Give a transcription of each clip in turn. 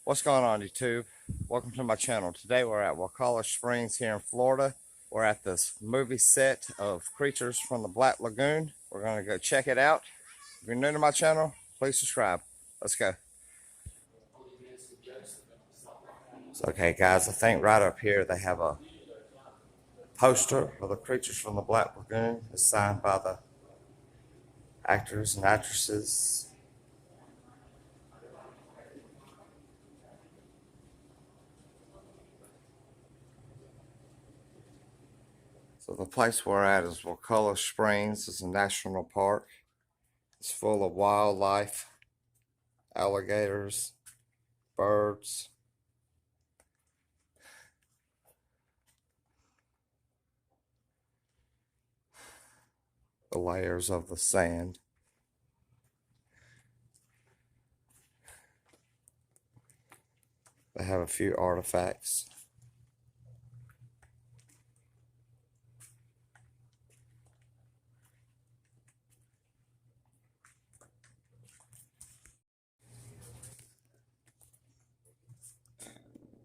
What's going on, YouTube? Welcome to my channel. Today we're at Wakulla Springs here in Florida. We're at this movie set of creatures from the Black Lagoon. We're going to go check it out. If you're new to my channel, please subscribe. Let's go. Okay, guys, I think right up here they have a poster of the creatures from the Black Lagoon. It's signed by the actors and actresses. So the place we're at is Wakulla Springs. It's a national park. It's full of wildlife, alligators, birds. The layers of the sand. They have a few artifacts.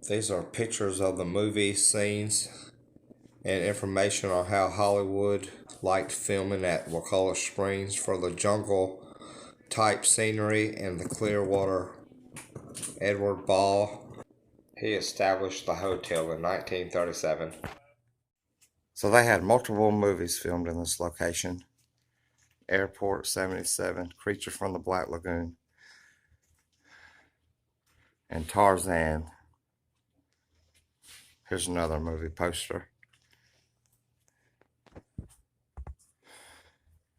These are pictures of the movie scenes and information on how Hollywood liked filming at Wakulla Springs for the jungle type scenery and the clear water. Edward Ball, he established the hotel in 1937. So they had multiple movies filmed in this location. Airport 77, Creature from the Black Lagoon, and Tarzan. Here's another movie poster.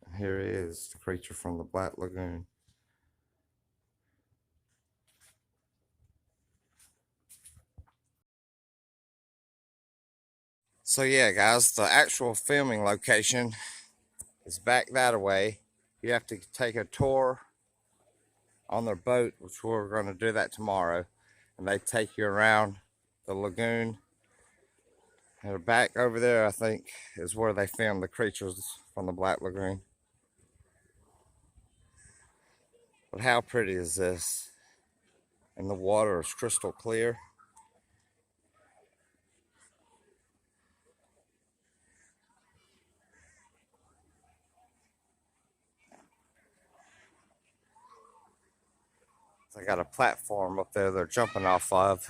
And here is the Creature from the Black Lagoon. So yeah, guys, the actual filming location is back that way. You have to take a tour on their boat, which we're going to do that tomorrow. And they take you around the lagoon. And back over there, I think, is where they filmed the creatures from the Black Lagoon. But how pretty is this? And the water is crystal clear. They got a platform up there they're jumping off of.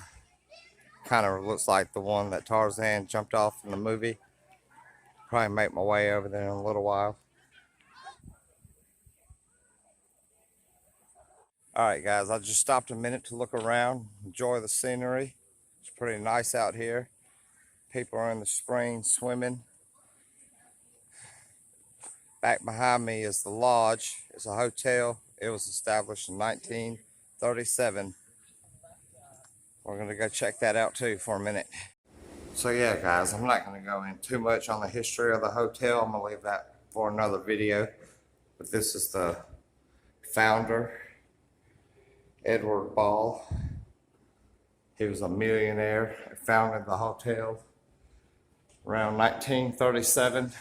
Kind of looks like the one that Tarzan jumped off in the movie. Probably make my way over there in a little while. Alright guys, I just stopped a minute to look around, enjoy the scenery. It's pretty nice out here. People are in the spring swimming. Back behind me is the lodge. It's a hotel. It was established in 1937. We're going to go check that out too for a minute. So yeah, guys, I'm not going to go in too much on the history of the hotel. I'm going to leave that for another video. But this is the founder, Edward Ball. He was a millionaire. He founded the hotel around 1937.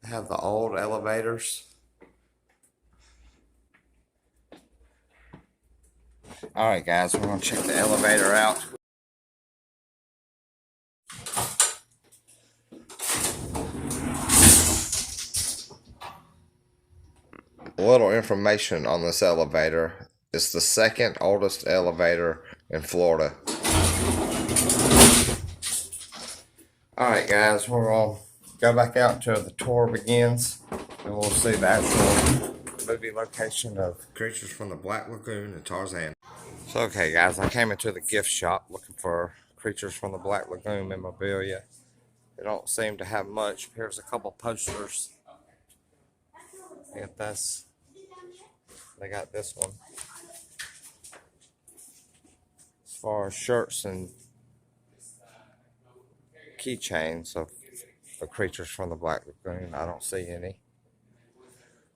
They have the old elevators. All right, guys, we're going to check the elevator out. A little information on this elevator. It's the second oldest elevator in Florida. Alright guys, we're going to go back out until the tour begins. And we'll see the actual movie location of Creatures from the Black Lagoon and Tarzan. So okay guys, I came into the gift shop looking for Creatures from the Black Lagoon memorabilia. They don't seem to have much. Here's a couple posters. Get this. They got this one. As far as shirts and keychains of the Creatures from the Black Lagoon, I don't see any.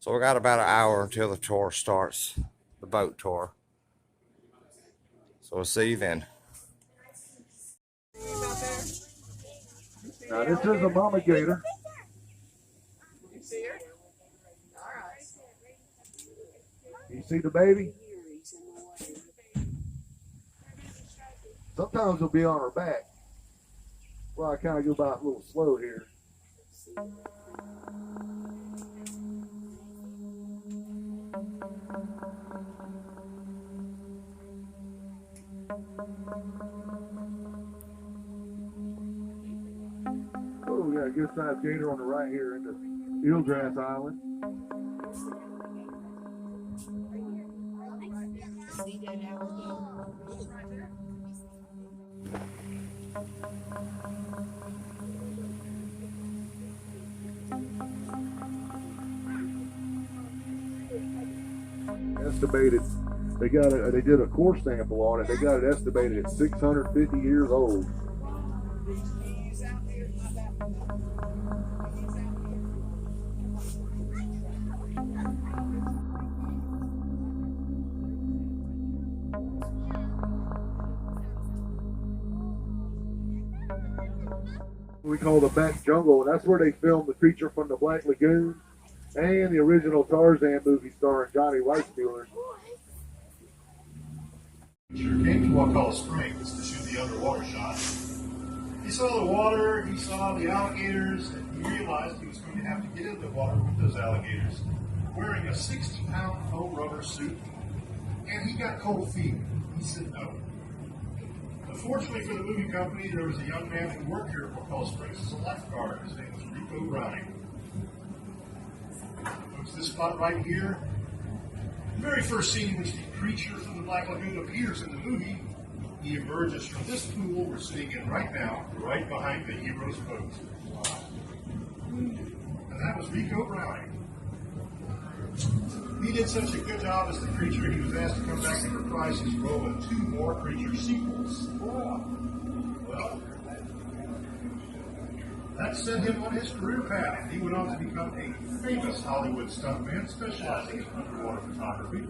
So we got about an hour until the tour starts, the boat tour. So we'll see you then. Now this is a mama gator. You see her? All right. You see the baby? Sometimes it'll be on her back. Well, I kind of go by a little slow here. Oh, we got a good sized gator on the right here in the eelgrass island. See that alligator? Estimated, they did a core sample on it. They got it estimated at 650 years old. We call the back jungle, and that's where they filmed The Creature from the Black Lagoon and the original Tarzan movie starring Johnny Weissmuller. Came to Wakulla Springs to shoot the underwater shot. He saw the water, he saw the alligators, and he realized he was going to have to get in the water with those alligators, wearing a 60-pound faux rubber suit, and he got cold feet. He said no. Unfortunately for the movie company, there was a young man who worked here at Wakulla Springs as a lifeguard. His name was Rico Browning. Looks this spot right here. The very first scene in which the creature from the Black Lagoon appears in the movie, he emerges from this pool we're sitting in right now, right behind the hero's boat. And that was Rico Browning. He did such a good job as the creature, he was asked to come back and reprise his role in 2 more creature sequels. Well, that set him on his career path. He went on to become a famous Hollywood stuntman specializing in underwater photography.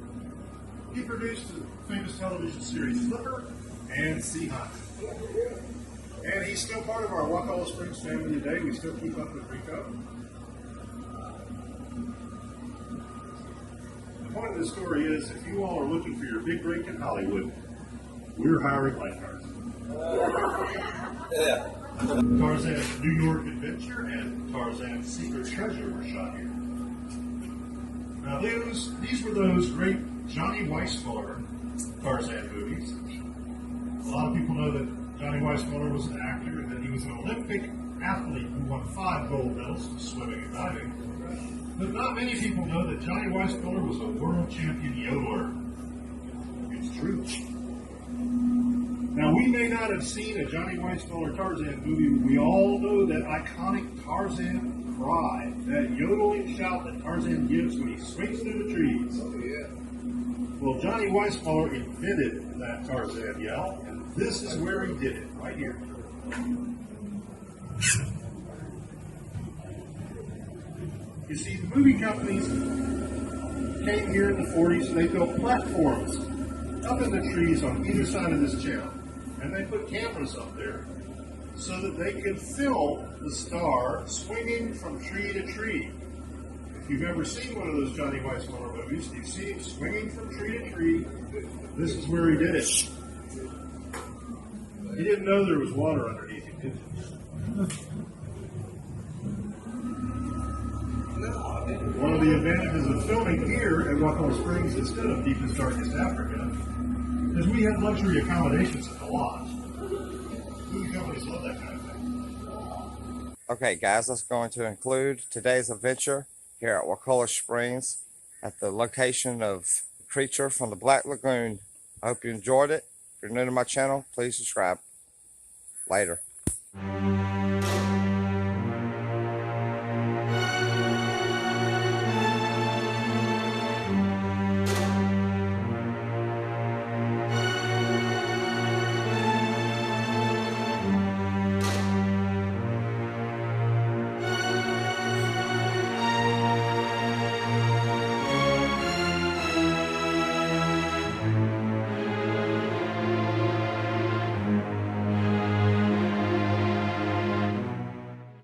He produced the famous television series Flipper and Sea Hunt. And he's still part of our Wakulla Springs family today. We still keep up with Rico. The point of this story is, if you all are looking for your big break in Hollywood, we're hiring lifeguards. Tarzan's New York Adventure and Tarzan's Secret Treasure were shot here. Now these were those great Johnny Weissmuller Tarzan movies. A lot of people know that Johnny Weissmuller was an actor and that he was an Olympic athlete who won 5 gold medals in swimming and diving. But not many people know that Johnny Weissmuller was a world champion yodeler. It's true. Now, we may not have seen a Johnny Weissmuller Tarzan movie, but we all know that iconic Tarzan cry, that yodeling shout that Tarzan gives when he swings through the trees. Oh, yeah. Well, Johnny Weissmuller invented that Tarzan yell, and this is where he did it, right here. You see, the movie companies came here in the 40s and they built platforms up in the trees on either side of this channel. And they put cameras up there so that they could film the star swinging from tree to tree. If you've ever seen one of those Johnny Weissmuller movies, you see him swinging from tree to tree. This is where he did it. He didn't know there was water underneath him, did he? One of the advantages of filming here at Wakulla Springs instead of deepest, darkest Africa is we have luxury accommodations at the lodge. Movie companies love that kind of thing. Okay, guys, that's going to include today's adventure here at Wakulla Springs at the location of the creature from the Black Lagoon. I hope you enjoyed it. If you're new to my channel, please subscribe. Later.